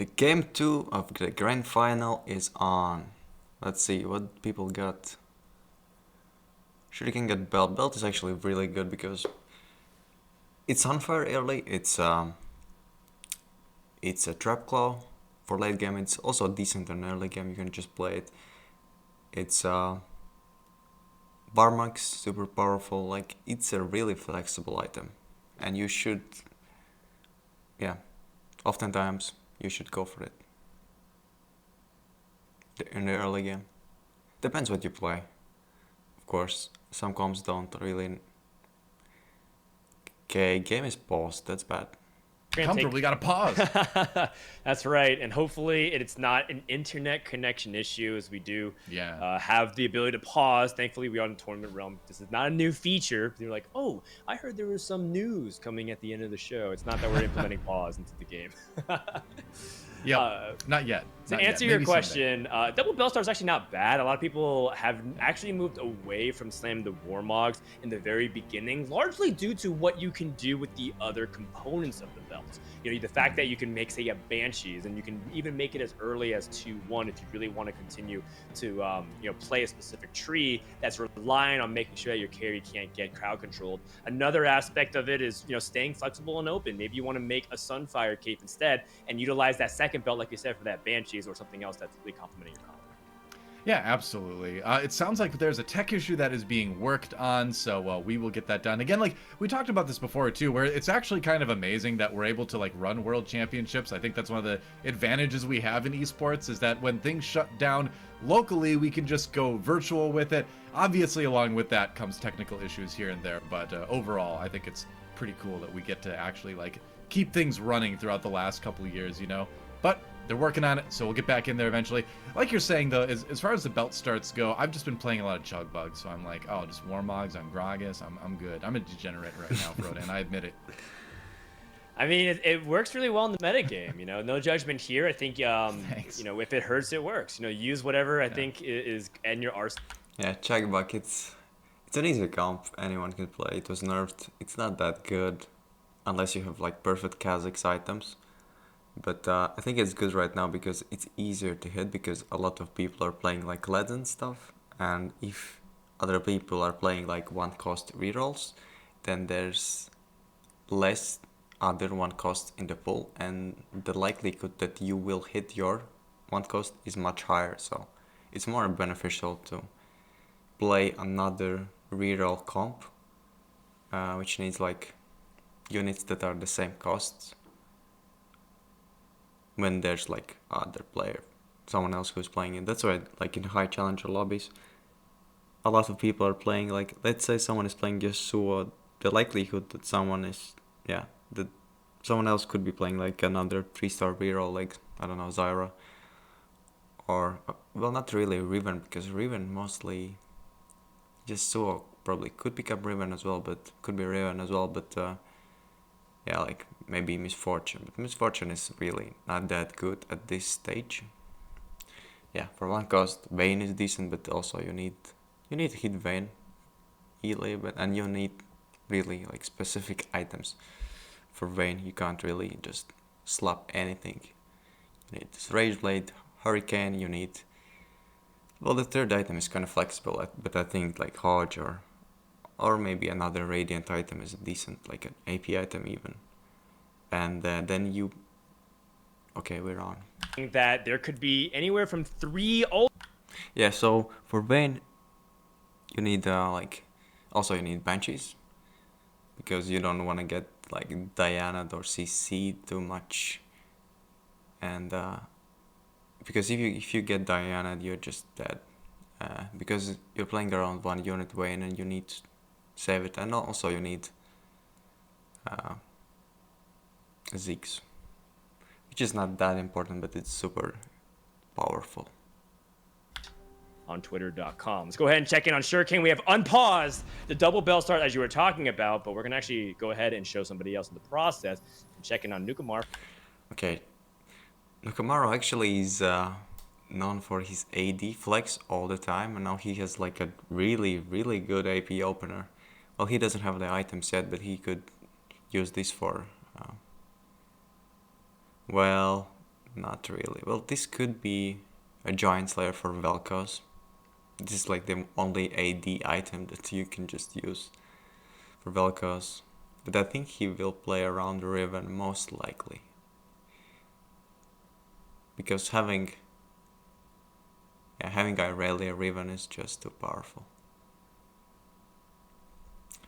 The game 2 of the grand final is on. Let's see what people got. Shuriken got belt. Belt is actually really good because it's unfair early. It's a trap claw for late game. It's also decent in early game. You can just play it. It's Barmax, super powerful. Like, it's a really flexible item, and you should, yeah, oftentimes you should go for it in the early game. Depends what you play, of course. Some comps don't really. Okay, game is paused. That's bad. Comfort, we got to pause. That's right, and hopefully it's not an internet connection issue, as we do have the ability to pause. Thankfully, we are in the tournament realm. This is not a new feature. You're like, oh, I heard there was some news coming at the end of the show. It's not that we're implementing pause into the game. Yeah, not yet. To Not answer yet. your Maybe question, Double Bellstar is actually not bad. A lot of people have actually moved away from slamming the Warmogs in the very beginning, largely due to what you can do with the other components of the belt. You know, the fact that you can make, say, a Banshees, and you can even make it as early as 2-1 if you really want to continue to, play a specific tree that's relying on making sure that your carry can't get crowd controlled. Another aspect of it is, staying flexible and open. Maybe you want to make a Sunfire Cape instead and utilize that second belt, like you said, for that Banshees or something else that's really complementing your combo. Yeah, absolutely. It sounds like there's a tech issue that is being worked on, so we will get that done. Again, like, we talked about this before, too, where it's actually kind of amazing that we're able to, like, run world championships. I think that's one of the advantages we have in esports, is that when things shut down locally, we can just go virtual with it. Obviously, along with that comes technical issues here and there, but overall, I think it's pretty cool that we get to actually, like, keep things running throughout the last couple of years, But they're working on it, so we'll get back in there eventually. Like you're saying, though, as far as the belt starts go, I've just been playing a lot of Chug Bugs, so I'm like, oh, just Warmogs, I'm Gragas, I'm good. I'm a degenerate right now, Frodo, and I admit it. I mean, it works really well in the metagame, no judgment here. I think, if it hurts, it works. Use whatever I think is in your arsenal. Yeah, Chagbuck, it's an easy comp. Anyone can play. It was nerfed. It's not that good unless you have like perfect Kha'Zix items. But I think it's good right now because it's easier to hit because a lot of people are playing like legend stuff. And if other people are playing like one cost rerolls, then there's less other one cost in the pool, and the likelihood that you will hit your one cost is much higher. So it's more beneficial to play another reroll comp, which needs like units that are the same costs, when there's like other player, someone else who's playing it. That's why like in high challenger lobbies, a lot of people are playing, like, let's say someone is playing Yasuo, the likelihood that that someone else could be playing like another 3-star reroll, like, I don't know, Zyra, or well, not really Riven, because Riven mostly, Yasuo probably could pick up Riven as well, but could be Riven as well, but like maybe Misfortune, but Misfortune is really not that good at this stage. Yeah, for one cost, Vayne is decent, but also you need to hit Vayne easily, and you need really like specific items for Vayne. You can't really just slap anything. You need this Rage Blade, Hurricane. You need, well, the third item is kind of flexible, but I think like Hodge or maybe another Radiant item is decent, like an AP item even. And then you... Okay, we're on. That there could be anywhere from 3 Yeah, so for Vayne, you need also you need Banshees, because you don't want to get like Diana'd or CC too much. And because if you get Diana'd, you're just dead. Because you're playing around one unit Vayne and you need to save it, and also you need Ziggs, which is not that important, but it's super powerful. On twitter.com. Let's go ahead and check in on Shuriken. We have unpaused the double bell start as you were talking about, but we're going to actually go ahead and show somebody else in the process and check in on Nukamar. Okay. Nukamaro actually is known for his AD flex all the time, and now he has like a really, really good AP opener. Well, he doesn't have the items yet, but he could use this for... Not really. Well, this could be a Giant Slayer for Vel'Koz. This is like the only AD item that you can just use for Vel'Koz. But I think he will play around Riven most likely. Because having Irelia Riven is just too powerful.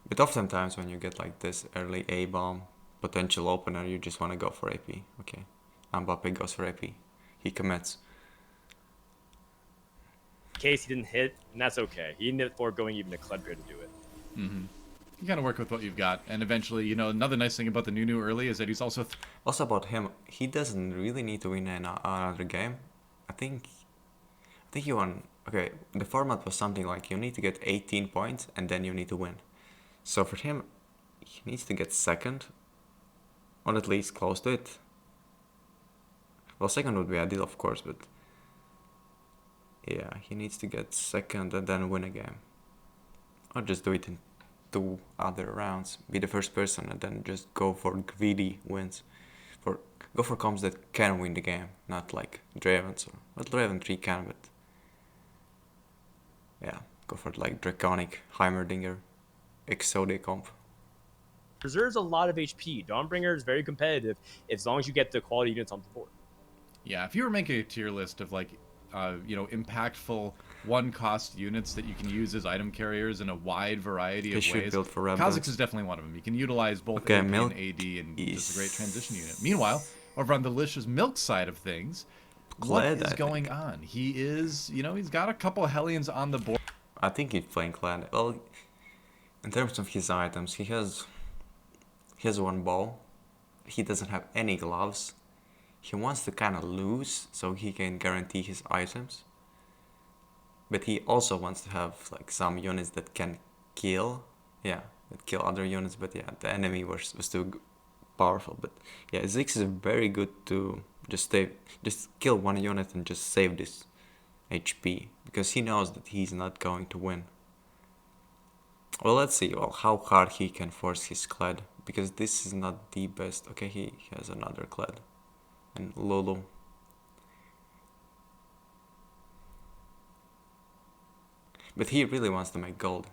But oftentimes when you get like this early A-bomb potential opener, you just want to go for AP. Okay, Mbappe goes for AP. He commits. In case he didn't hit, and that's okay. He didn't hit for going even to Kled to do it. Mm-hmm. You gotta work with what you've got, and eventually, you know, another nice thing about the Nunu early is that he's also Also about him, he doesn't really need to win another game. I think you won. Okay, the format was something like you need to get 18 points and then you need to win. So for him, he needs to get second, or at least close to it. Well, second would be ideal, of course, but yeah, he needs to get second and then win a game. Or just do it in 2 other rounds. Be the first person and then just go for greedy wins. Go for comps that can win the game, not like Draven's. Well, Draven 3 can, but yeah, go for like Draconic, Heimerdinger, Exodia comp. Preserves a lot of HP. Dawnbringer is very competitive as long as you get the quality units on the board. Yeah, if you were making a tier list of like, you know, impactful one-cost units that you can use as item carriers in a wide variety They of should ways, build for red Kha'Zix builds. is definitely one of them. You can utilize both Okay, AP Milk and AD, and is- it's a great transition unit. Meanwhile, over on the Delicious Milk side of things, what Kled, is I going think. on? He is, you know, he's got a couple of Hellions on the board. I think he's playing Kled. Well, in terms of his items, he has one bow. He doesn't have any gloves. He wants to kind of lose so he can guarantee his items. But he also wants to have like some units that can kill. Yeah, that kill other units. But yeah, the enemy was too powerful. But yeah, Ziggs is very good to just kill one unit and just save this HP. Because he knows that he's not going to win. Well, let's see how hard he can force his Kled. Because this is not the best. Okay, he has another Kled. And Lulu. But he really wants to make gold.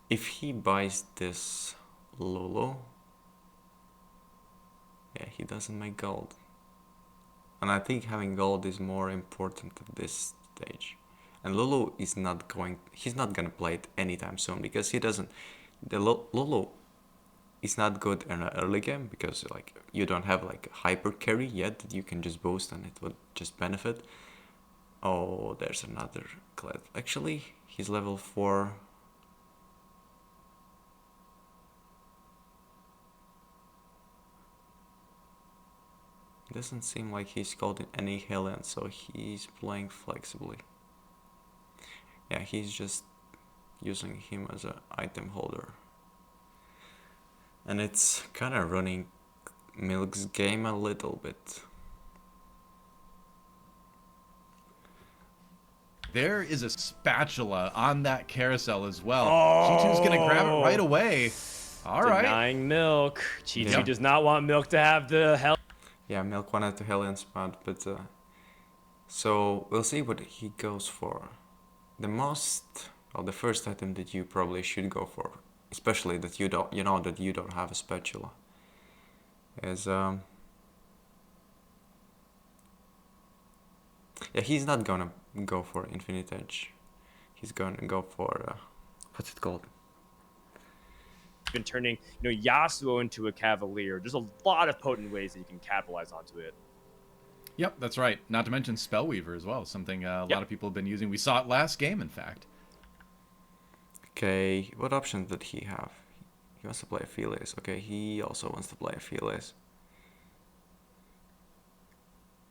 If he buys this Lulu, yeah, he doesn't make gold. And I think having gold is more important at this stage. And Lulu is he's not gonna play it anytime soon because he doesn't. Lulu is not good in an early game because like you don't have like hyper carry yet that you can just boost and it would just benefit. Oh, there's another Kled. Actually, he's level 4. Doesn't seem like he's called in any Hellion, so he's playing flexibly. Yeah, he's just using him as an item holder. And it's kind of running Milk's game a little bit. There is a spatula on that carousel as well. Oh. G2's gonna grab it right away. All right. Denying Milk. Chi-Chi Yeah. does not want Milk to have the hell. Yeah, Milk wanted to Hellion spot, but so we'll see what he goes for. The first item that you probably should go for, especially that you know that you don't have a spatula, is yeah, he's not gonna go for Infinite Edge. He's gonna go for what's it called? Been turning, Yasuo into a Cavalier. There's a lot of potent ways that you can capitalize onto it. Yep, that's right. Not to mention Spellweaver as well, something a lot of people have been using. We saw it last game, in fact. Okay, what options did he have? He wants to play Aphiles. Okay, he also wants to play Aphiles.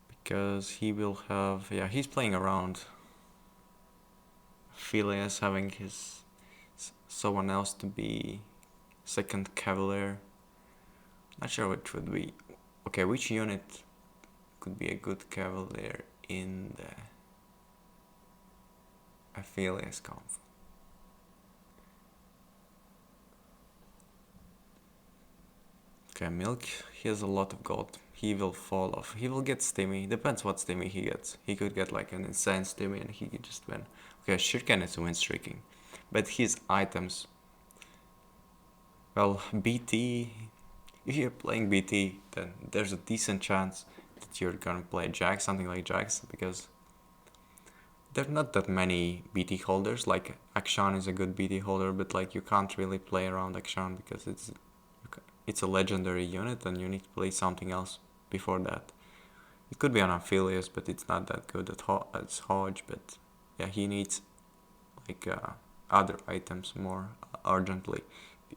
Because he will have... Yeah, he's playing around Aphiles, having someone else to be second Cavalier. Not sure which would be... Okay, which unit could be a good Cavalier in the Aphiles comp? Okay, Milk, he has a lot of gold. he will fall off. He will get stimmy. Depends what stimmy he gets. He could get like an insane stimmy and he could just win. Okay, Shuriken is win streaking. But his items... Well, BT... If you're playing BT, then there's a decent chance that you're gonna play Jax, something like Jax, because there are not that many BT holders. Like, Akshan is a good BT holder, but like you can't really play around Akshan because it's a legendary unit and you need to play something else before that. It could be an Aphelios, but it's not that good as Hodge, but yeah, he needs like other items more urgently.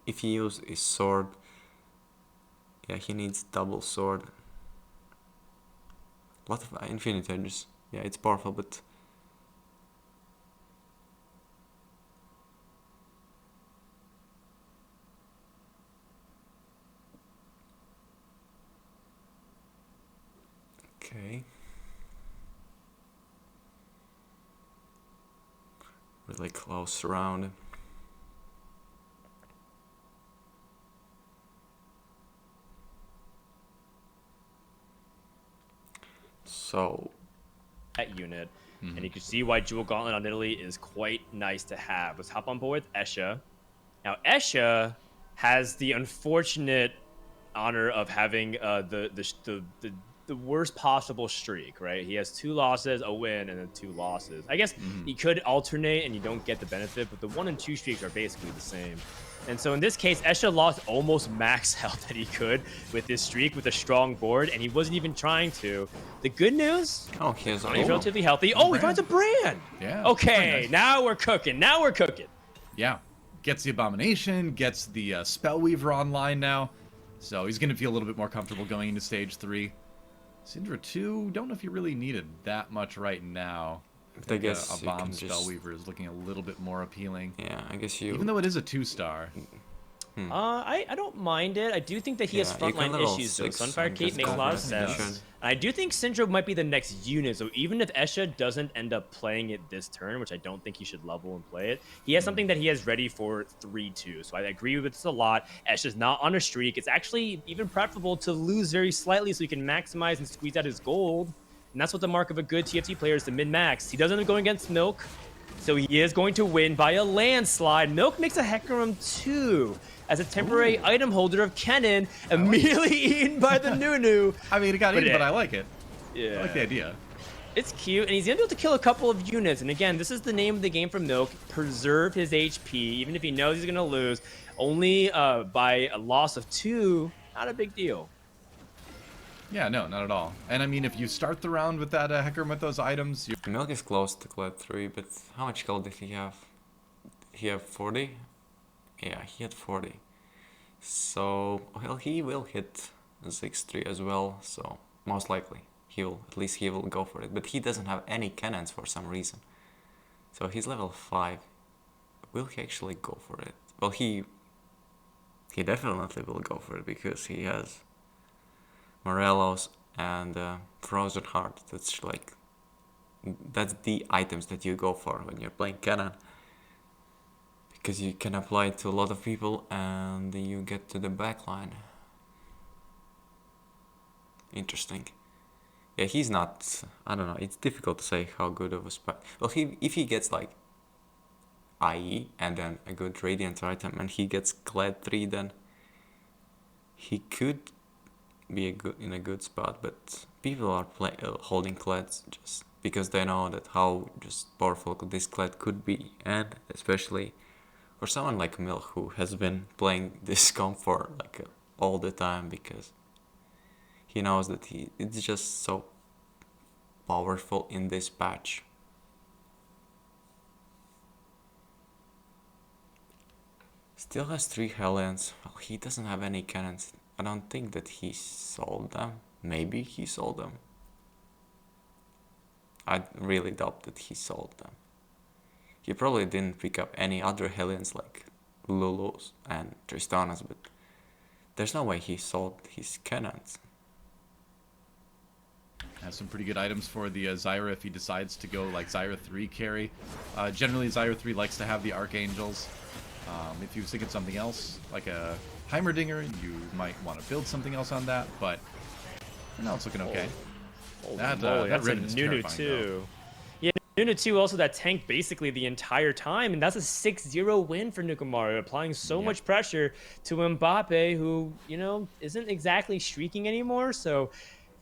If he uses his sword, yeah, he needs double sword. A lot of infinite edges. Yeah, it's powerful, but okay. Really close round. So that unit, and you can see why Jewel Gauntlet on Italy is quite nice to have. Let's hop on board with Esha. Now, Esha has the unfortunate honor of having the worst possible streak, right? He has 2 losses, a win, and then 2 losses. I guess he could alternate and you don't get the benefit, but the 1 and 2 streaks are basically the same. And so in this case, Esha lost almost max health that he could with this streak with a strong board, and he wasn't even trying to. The good news, he's he's relatively healthy. Oh, he finds a brand. Yeah. Okay, Nice. now we're cooking. Now we're cooking. Yeah. Gets the Abomination, gets the Spellweaver online now. So he's going to feel a little bit more comfortable going into stage 3. Syndra 2, don't know if you really needed that much right now. I guess a you bomb can just... Spellweaver is looking a little bit more appealing. Yeah, I guess you... Even though it is a 2-star. I don't mind it. I do think that he has frontline issues, though. Sunfire Cape makes a lot of sense. I do think Syndra might be the next unit, so even if Esha doesn't end up playing it this turn, which I don't think he should level and play it, he has something that he has ready for 3-2. So I agree with this a lot. Esha's not on a streak. It's actually even preferable to lose very slightly so he can maximize and squeeze out his gold. And that's what the mark of a good TFT player is, to min-max. He doesn't go against Milk, so he is going to win by a landslide. Milk makes a Hecarim 2 as a temporary item holder of Kennen, immediately eaten by the Nunu. I mean, it got eaten, but I like it. Yeah. I like the idea. It's cute, and he's going to be able to kill a couple of units. And again, this is the name of the game for Milk. Preserve his HP, even if he knows he's going to lose. Only by a loss of 2, not a big deal. Yeah, no, not at all. And I mean, if you start the round with that Hecarim with those items... Milk is close to Clad 3, but how much gold did he have? He have 40? Yeah, he had 40. So, well, he will hit 6-3 as well, so most likely he will go for it. But he doesn't have any cannons for some reason. So he's level 5. Will he actually go for it? Well, he definitely will go for it because he has Morelos and Frozen Heart. That's the items that you go for when you're playing cannon. Because you can apply it to a lot of people and you get to the backline. Interesting. Yeah, he's not... I don't know, it's difficult to say how good of a spot. Well, if he gets like IE and then a good Radiant item and he gets Clad 3, then he could be in a good spot. But people are holding Clads just because they know that how just powerful this Clad could be. And especially... for someone like Milk, who has been playing this comp for like all the time, because he knows that it's just so powerful in this patch. Still has 3 Hellions. Well, he doesn't have any cannons. I don't think that he sold them. Maybe he sold them. I really doubt that he sold them. He probably didn't pick up any other Hellions like Lulus and Tristanas, but there's no way he sold his cannons. Has some pretty good items for the Zyra if he decides to go like Zyra 3 carry. Generally, Zyra 3 likes to have the Archangels. If you was thinking something else, like a Heimerdinger, you might want to build something else on that, but now it's looking okay. Holy That moly, that that's a Riven is Nunu terrifying, too. Yeah, Nunu 2 also that tanked basically the entire time, and that's a 6-0 win for Nukamaro, applying so much pressure to Mbappe, who, you know, isn't exactly streaking anymore. So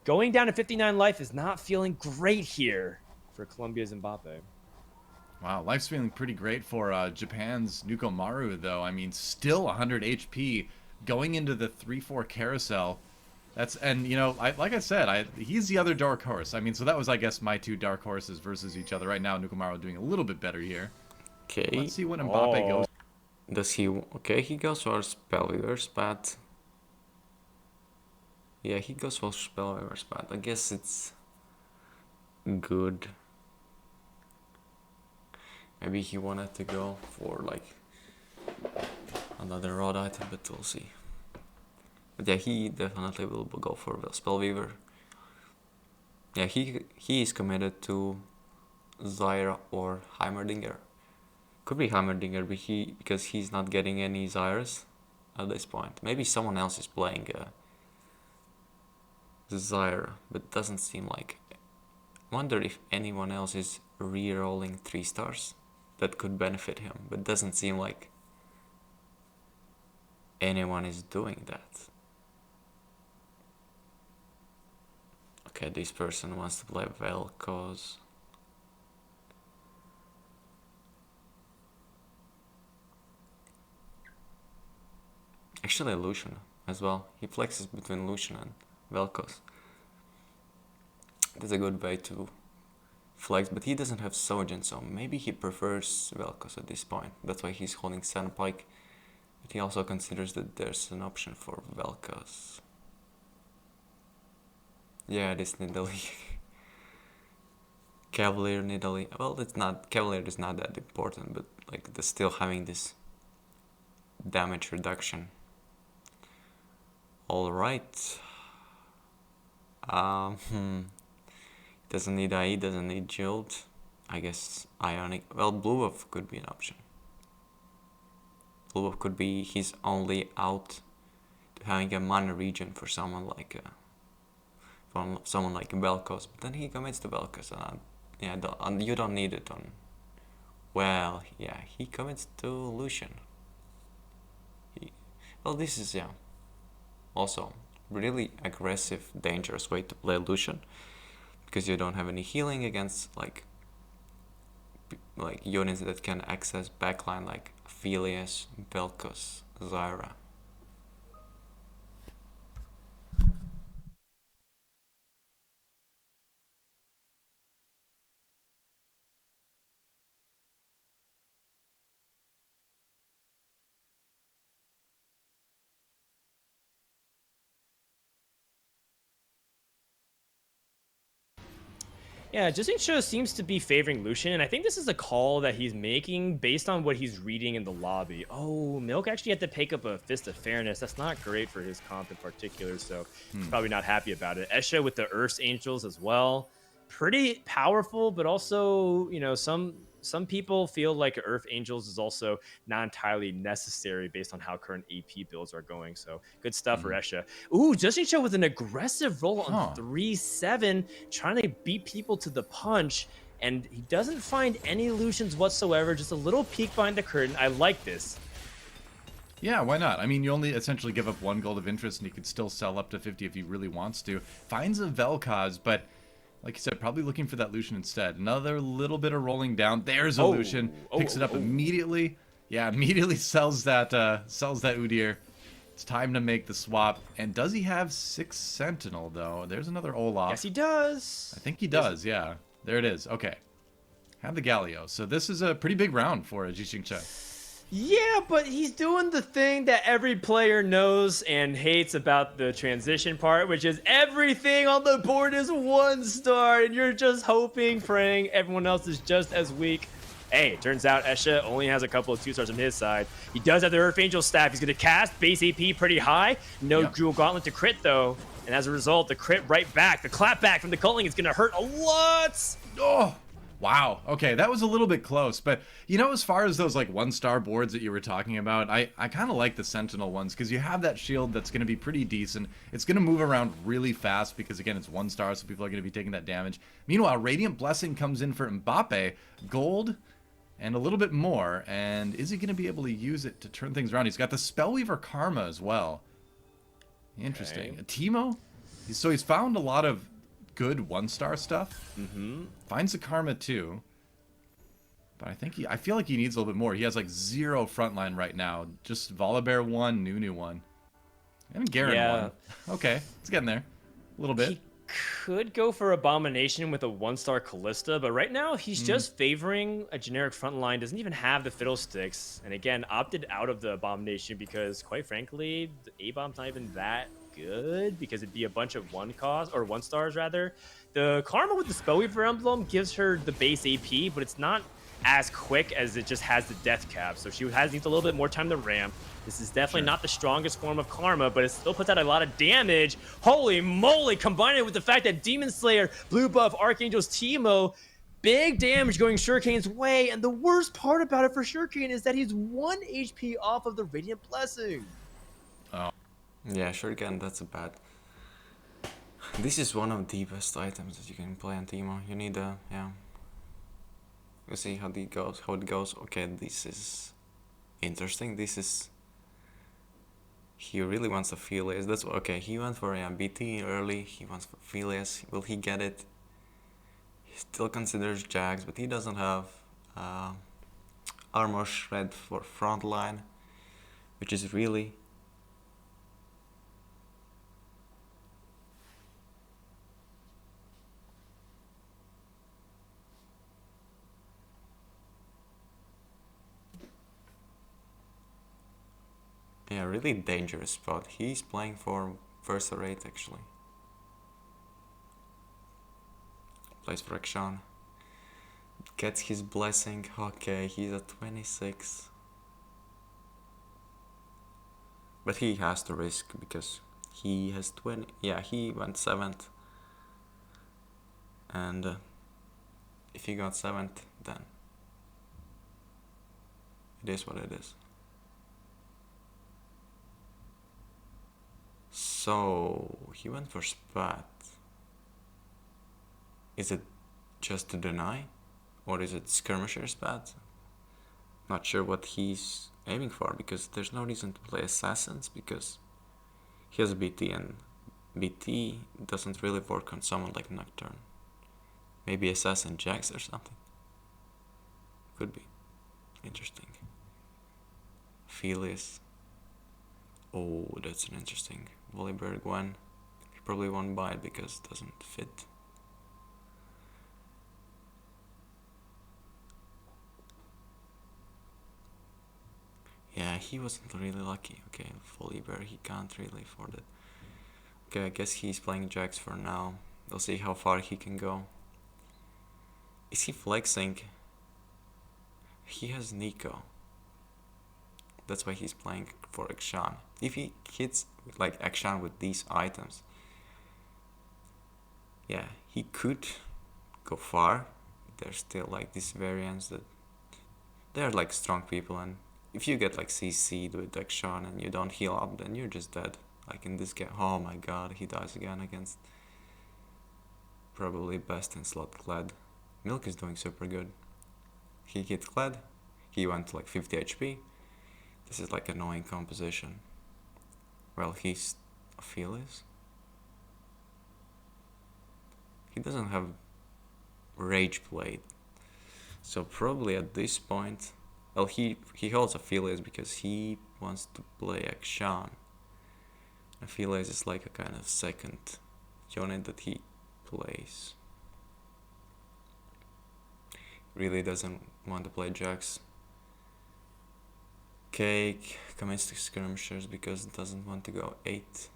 going down to 59 life is not feeling great here for Colombia's Mbappe. Wow, life's feeling pretty great for Japan's Nukomaru, though. I mean, still 100 HP going into the 3-4 carousel. That's, and you know, like I said, he's the other dark horse. I mean, so that was, I guess, my two dark horses versus each other. Right now, Nukomaru doing a little bit better here. Okay. Let's see what Mbappe goes. Does he? Okay, he goes for Spellweaver Spat. Yeah, he goes for Spellweaver Spat. I guess it's good. Maybe he wanted to go for like another rod item, but we'll see. But yeah, he definitely will go for the Spellweaver. Yeah, he is committed to Zyra or Heimerdinger. Could be Heimerdinger, but because he's not getting any Zyras at this point. Maybe someone else is playing Zyra, but doesn't seem like. I wonder if anyone else is re-rolling 3 stars that could benefit him, but doesn't seem like anyone is doing that. Okay, this person wants to play Vel'Koz. Actually, Lucian as well. He flexes between Lucian and Vel'Koz. That's a good way to flex, but he doesn't have Sojin, so maybe he prefers Vel'Koz at this point. That's why he's holding Sandpike, but he also considers that there's an option for Vel'Koz. Yeah, this Nidalee. Cavalier Nidalee. Well, it's not, Cavalier is not that important, but like they're still having this damage reduction. Alright. Doesn't need IE, doesn't need Jilt. I guess Ionic. Well, Blue Buff could be an option. Blue Buff could be his only out to having a mana region for someone like Vel'Koz. But then he commits to Vel'Koz, and you don't need it on. Well, yeah, he commits to Lucian. Well, this is also really aggressive, dangerous way to play Lucian, because you don't have any healing against like units that can access backline like Aphelios, Vel'Koz, Zyra. Yeah, Justin seems to be favoring Lucian, and I think this is a call that he's making based on what he's reading in the lobby. Oh, Milk actually had to pick up a Fist of Fairness. That's not great for his comp in particular, so he's probably not happy about it. Esha with the Earth's Angels as well. Pretty powerful, but also, you know, some people feel like Earth Angels is also not entirely necessary based on how current AP builds are going. So good stuff for Esha. Ooh, Justin Show with an aggressive roll on 3-7, trying to beat people to the punch. And he doesn't find any illusions whatsoever, just a little peek behind the curtain. I like this. Yeah, why not? I mean, you only essentially give up 1 gold of interest, and he could still sell up to 50 if he really wants to. Finds a Vel'Koz, but like you said, probably looking for that Lucian instead. Another little bit of rolling down. There's a Lucian. Picks it up immediately. Yeah, immediately sells that Udyr. It's time to make the swap. And does he have 6 Sentinel, though? There's another Olaf. Yes, he does. I think he does, yeah. There it is. Okay. Have the Galio. So this is a pretty big round for Jixingche. Yeah, but he's doing the thing that every player knows and hates about the transition part, which is everything on the board is 1 star, and you're just hoping, praying everyone else is just as weak. Hey, turns out Esha only has a couple of 2 stars on his side. He does have the Earth Angel staff. He's going to cast base AP pretty high. No Jewel Gauntlet to crit, though. And as a result, the crit right back, the clap back from the Culling is going to hurt a lot. Oh, Wow. Okay, that was a little bit close, but as far as those like 1-star boards that you were talking about, I kind of like the Sentinel ones because you have that shield that's going to be pretty decent. It's going to move around really fast because again, it's 1-star, so people are going to be taking that damage. Meanwhile, Radiant Blessing comes in for Mbappe, gold, and a little bit more. And is he going to be able to use it to turn things around? He's got the Spellweaver Karma as well. Interesting. Okay. Teemo, so he's found a lot of good 1-star stuff. Mm-hmm. Finds the Karma too. But I feel like he needs a little bit more. He has like 0 frontline right now. Just Volibear 1, Nunu 1. And Garen Yeah. 1. Okay, it's getting there. A little bit. He could go for Abomination with a 1-star Callista, but right now he's just favoring a generic frontline, doesn't even have the Fiddlesticks, and again, opted out of the Abomination because, quite frankly, the A-Bomb's not even that good because it'd be a bunch of 1-stars rather. The Karma with the Spellweaver emblem gives her the base AP, but it's not as quick as it just has the death cap, so she needs a little bit more time to ramp. This is definitely not the strongest form of Karma, but it still puts out a lot of damage. Holy moly, combined with the fact that Demon Slayer, blue buff, Archangel's Teemo, big damage going Shuriken's way, and the worst part about it for Shuriken is that he's 1 HP off of the Radiant Blessing. Oh. Yeah, sure again, that's a bad. This is one of the best items that you can play on Teemo. You need a, yeah. We'll see how it goes. Okay, this is interesting. This is... He really wants a Phileas. That's okay. He went for a BT early. He wants for Phileas. Will he get it? He still considers Jax, but he doesn't have armor shred for frontline, which is really... Yeah, really dangerous spot. He's playing for Versa rate actually. Plays for Akshan. Gets his blessing. Okay, he's at 26. But he has to risk because he has 20. Yeah, he went 7th. And if he got 7th, then it is what it is. So he went for Spat. Is it just to deny? Or is it Skirmisher Spat? Not sure what he's aiming for because there's no reason to play Assassins because he has BT and BT doesn't really work on someone like Nocturne. Maybe Assassin Jax or something. Could be. Interesting. Phileas. Oh, that's an interesting. Volibear Gwen. He probably won't buy it because it doesn't fit. Yeah, he wasn't really lucky. Okay, Volibear, he can't really afford it. Okay, I guess he's playing Jax for now. We'll see how far he can go. Is he flexing? He has Nico. That's why he's playing for Akshan. If he hits like Akshan with these items, yeah, he could go far. There's still like these variants that they're like strong people, and if you get like CC'd with Akshan and you don't heal up, then you're just dead. Like in this game, oh my god, he dies again against probably best in slot Kled. Milk is doing super good. He hit Kled, he went to like 50 HP. This is like annoying composition. Well, he's a Phileas. He doesn't have Rage Blade. So probably at this point, well, he holds a Phileas because he wants to play Akshan. Phileas is like a kind of second unit that he plays. Really doesn't want to play Jax. Cake commits to skirmishers because it doesn't want to go 8.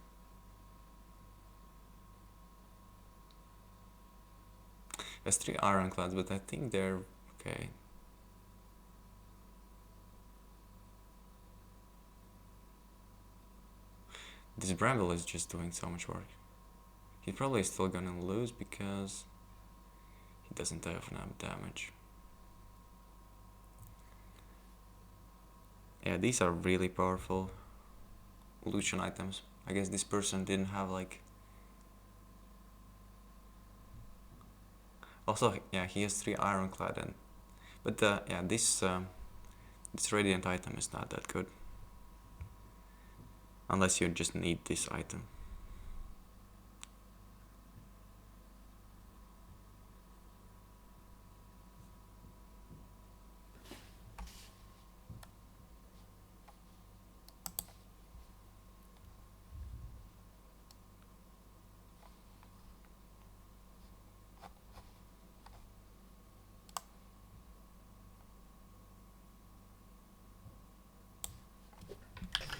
Has 3 ironclads, but I think they're okay. This Bramble is just doing so much work. He's probably still gonna lose because He doesn't have enough damage. Yeah, these are really powerful Lucian items. I guess this person didn't have like... Also, yeah, he has 3 ironclad and... But yeah, this radiant item is not that good. Unless you just need this item.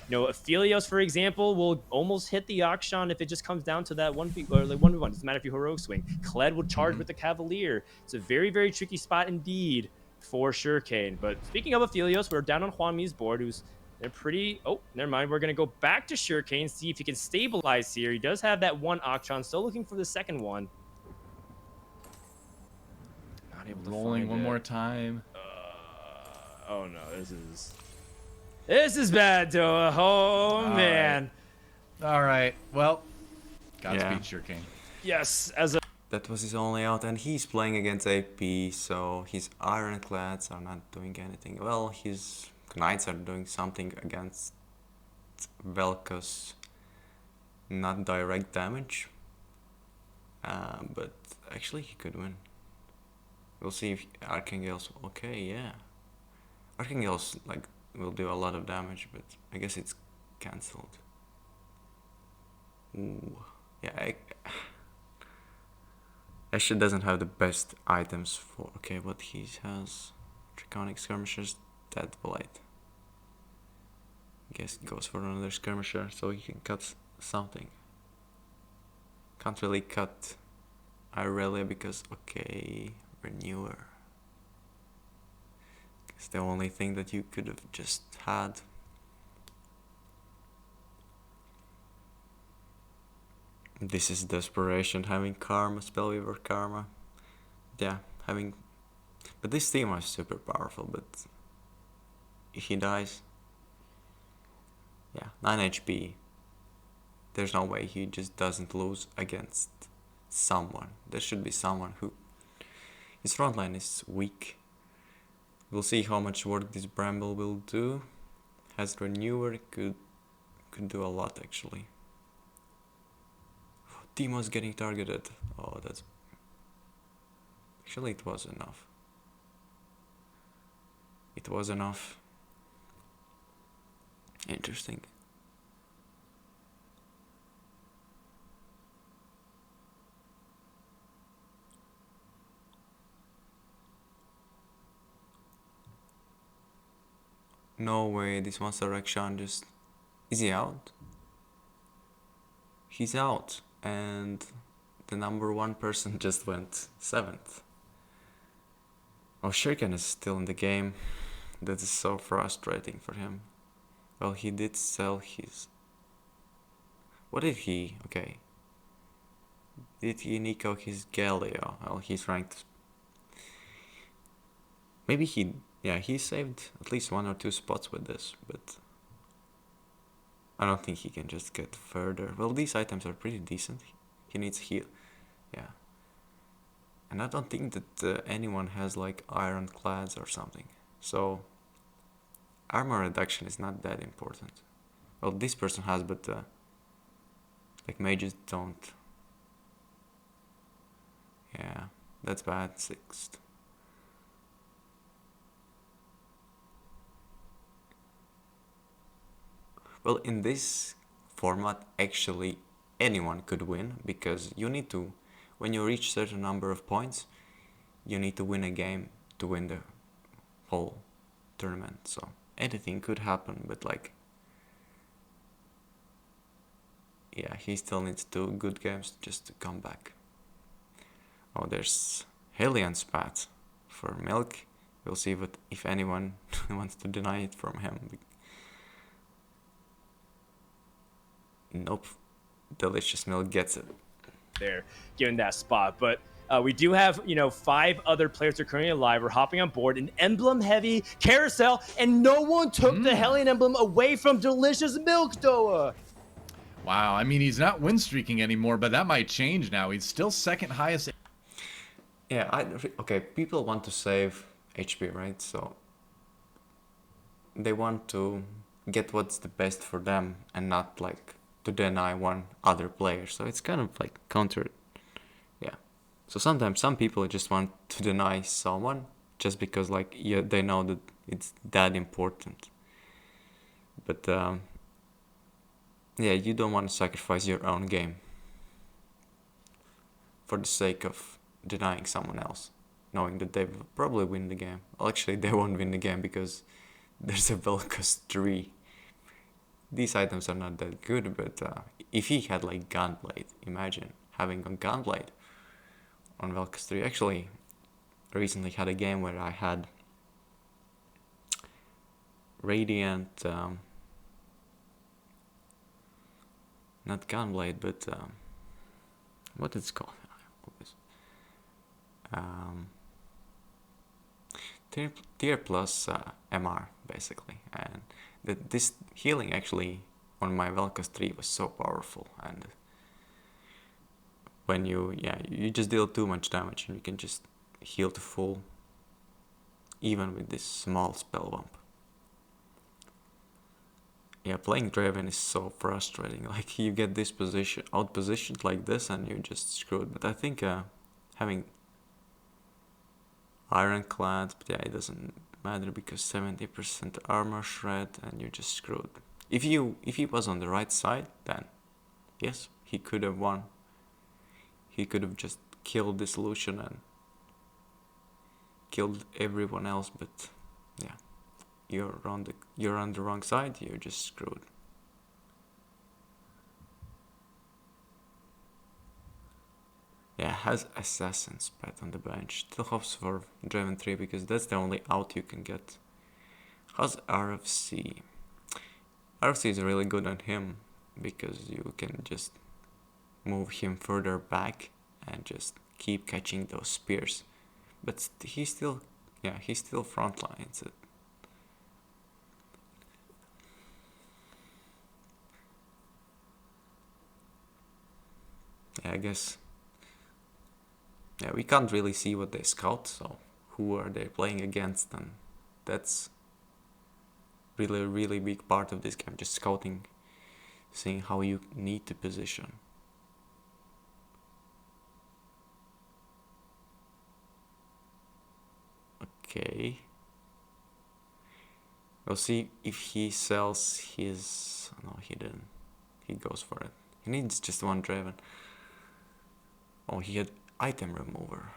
You know, Aphelios, for example, will almost hit the Akshan if it just comes down to that 1v or like 1v1. Doesn't matter if you heroic swing. Kled will charge with the Cavalier. It's a very, very tricky spot indeed for Shurikane. But speaking of Aphelios, we're down on Hwami's board, who's they're pretty... Oh, never mind. We're going to go back to Shurikane, see if he can stabilize here. He does have that one Akshan. Still looking for the second one. Not able to Rolling find one it. more time. Oh, no. This is bad, Toa. Oh, man. All right. Well, Godspeed, Yeah. Shurikane. Yes, as a... That was his only out, and he's playing against AP, so his ironclads are not doing anything. Well, his knights are doing something against Vel'Koz. Not direct damage, but actually he could win. We'll see if Archangel's... Okay, yeah. Archangel's like will do a lot of damage, but I guess it's cancelled. Ooh. Yeah, Ashe doesn't have the best items for... Okay, what he has... Draconic Skirmishers, Dead Blight. Guess it goes for another Skirmisher, so he can cut something. Can't really cut Irelia because... Okay, Renewer. It's the only thing that you could have just had. This is desperation, having Karma, Spellweaver Karma. Yeah, having... But this team is super powerful, but... If he dies... Yeah, 9 HP. There's no way he just doesn't lose against someone. There should be someone who... His frontline is weak. We'll see how much work this Bramble will do. Has Renewer, could do a lot actually. Teemo's getting targeted. Oh, that's... Actually, it was enough. It was enough. Interesting. No way, this Monster Akshan just... Is he out? He's out, and the number 1 person just went 7th. Oh, Shuriken is still in the game. That is so frustrating for him. Well, he did sell his... What did he... Okay. Did he Nico his Galio? Well, he's ranked... Maybe he... Yeah, he saved at least 1 or 2 spots with this, but... I don't think he can just get further. Well, these items are pretty decent. He needs heal. Yeah. And I don't think that anyone has like ironclads or something. So... Armor reduction is not that important. Well, this person has, but... like mages don't. Yeah, that's bad. 6th. Well, in this format, actually anyone could win, because you need to, when you reach certain number of points, you need to win a game to win the whole tournament. So anything could happen, but like, yeah, he still needs 2 good games just to come back. Oh, there's Hellion Spat for Milk. We'll see if anyone wants to deny it from him. Nope. Delicious Milk gets it. There, given that spot. But We do have, 5 other players that are currently alive. We're hopping on board an emblem-heavy carousel, and no one took the Hellion emblem away from Delicious Milk Doa. Wow, I mean, he's not win streaking anymore, but that might change now. He's still second highest. Yeah, okay, people want to save HP, right? So they want to get what's the best for them and not like to deny one other player. So it's kind of like counter. Yeah. So sometimes some people just want to deny someone just because like they know that it's that important. But yeah, you don't want to sacrifice your own game for the sake of denying someone else, knowing that they will probably win the game. Well, actually, they won't win the game because there's a Vel'Koz 3. These items are not that good, but if he had like Gunblade, imagine having a Gunblade on Vel'Koz 3. Actually, recently had a game where I had Radiant, not Gunblade, but what it's called? Tier plus MR basically, and this healing actually on my Vel'Koz 3 was so powerful, and when you just deal too much damage and you can just heal to full even with this small spell bump. Yeah, playing Draven is so frustrating. Like you get this out positioned like this and you're just screwed. But I think having Ironclad, but yeah, it doesn't matter because 70% armor shred and you're just screwed. If he was on the right side, then yes, he could have won. He could have just killed this Lucian and killed everyone else, but yeah, you're on the wrong side, you're just screwed. Yeah, has Assassin's Pet on the bench. Still hopes for Draven 3 because that's the only out you can get. How's RFC? RFC is really good on him because you can just move him further back and just keep catching those spears. But he's still front lines. Yeah, I guess. Yeah, we can't really see what they scout, so who are they playing against? And that's really a really big part of this game, just scouting, seeing how you need to position. Okay. We'll see if he sells his... No, he didn't. He goes for it. He needs just one Draven. Oh, he had item remover.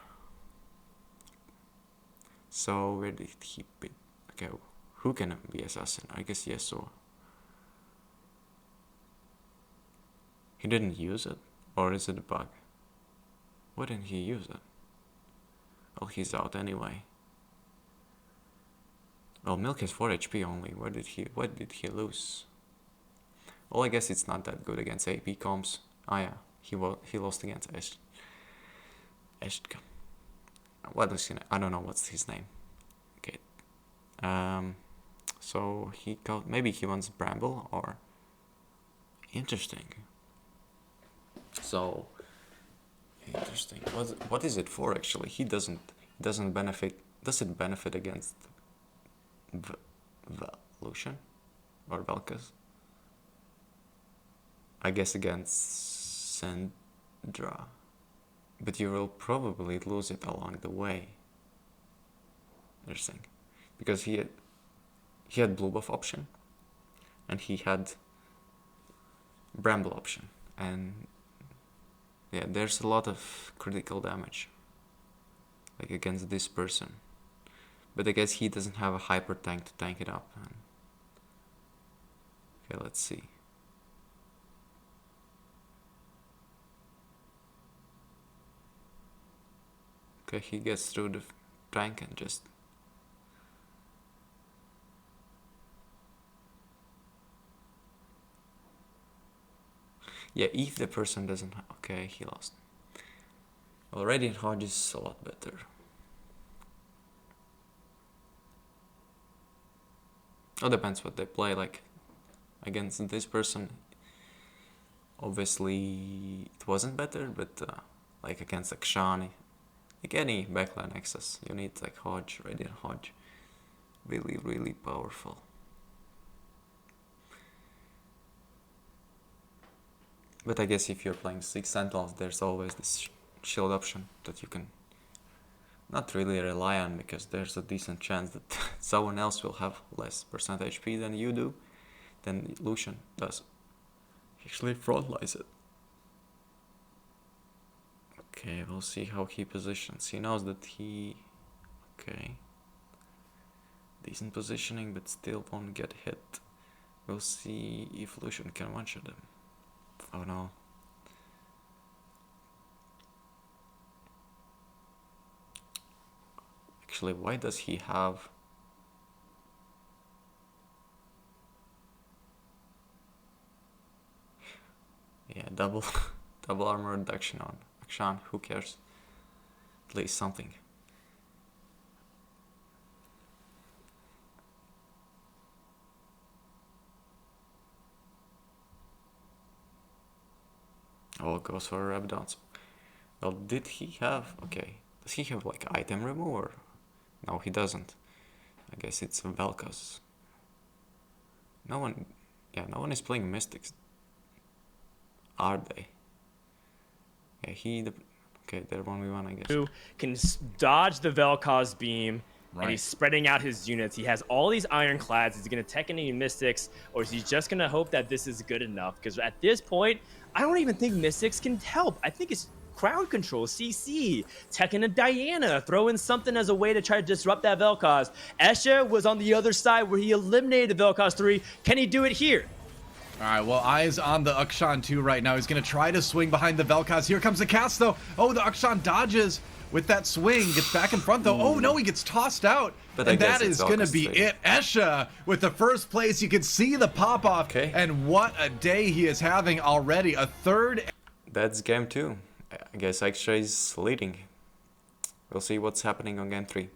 So where did he pick? Okay, who can be assassin? I guess Yasuo. He didn't use it? Or is it a bug? Why didn't he use it? Well, he's out anyway. Well, Milk has 4 HP only. What did he lose? Well, I guess it's not that good against AP comps. Ah yeah, he lost against Eshtka. What is his name? I don't know what's his name. Okay. So he got, maybe he wants Bramble or... Interesting. So interesting. What is it for actually? He doesn't benefit. Does it benefit against Lucian or Vel'Koz? I guess against Syndra. But you will probably lose it along the way. Interesting. Because he had blue buff option and he had Bramble option, and yeah, there's a lot of critical damage like against this person, but I guess he doesn't have a hyper tank to tank it up. And okay, let's see. Okay, he gets through the tank and just... Yeah, if the person doesn't... Okay, he lost. Well, Radiant Hodge is a lot better. It depends what they play, like against this person. Obviously, it wasn't better, but like against Akshani, like any backline access, you need like Hodge, Radiant Hodge. Really, really powerful. But I guess if you're playing 6 Sentinels, there's always this shield option that you can not really rely on, because there's a decent chance that someone else will have less percent HP than you do, than Lucian does. He actually frontlines it. Okay, we'll see how he positions. He knows that he... Okay. Decent positioning, but still won't get hit. We'll see if Lucian can one-shot him. Oh no. Actually, why does he have... Yeah, double double armor reduction on Akshan, who cares? At least something. Oh, goes for rep downs. Well, did he have... Okay, does he have like item remover? No, he doesn't. I guess it's Vel'Koz. No one... Yeah, no one is playing Mystics. Are they? Yeah, okay, they're 1v1, I guess. Who can dodge the Vel'Koz beam, Right. and he's spreading out his units. He has all these ironclads. Is he going to tech any Mystics, or is he just going to hope that this is good enough? Because at this point, I don't even think Mystics can help. I think it's crowd control, CC, teching a Diana, throwing something as a way to try to disrupt that Vel'Koz. Escher was on the other side where he eliminated the Vel'Koz 3. Can he do it here? All right, well, eyes on the Akshan 2 right now. He's going to try to swing behind the Vel'Koz. Here comes the cast, though. Oh, the Akshan dodges with that swing. Gets back in front, though. Oh, no, he gets tossed out. But and that is going to be it. Escher with the first place. You can see the pop-off. Okay. And what a day he is having already. A third. That's game 2. I guess Extra is leading. We'll see what's happening on game 3.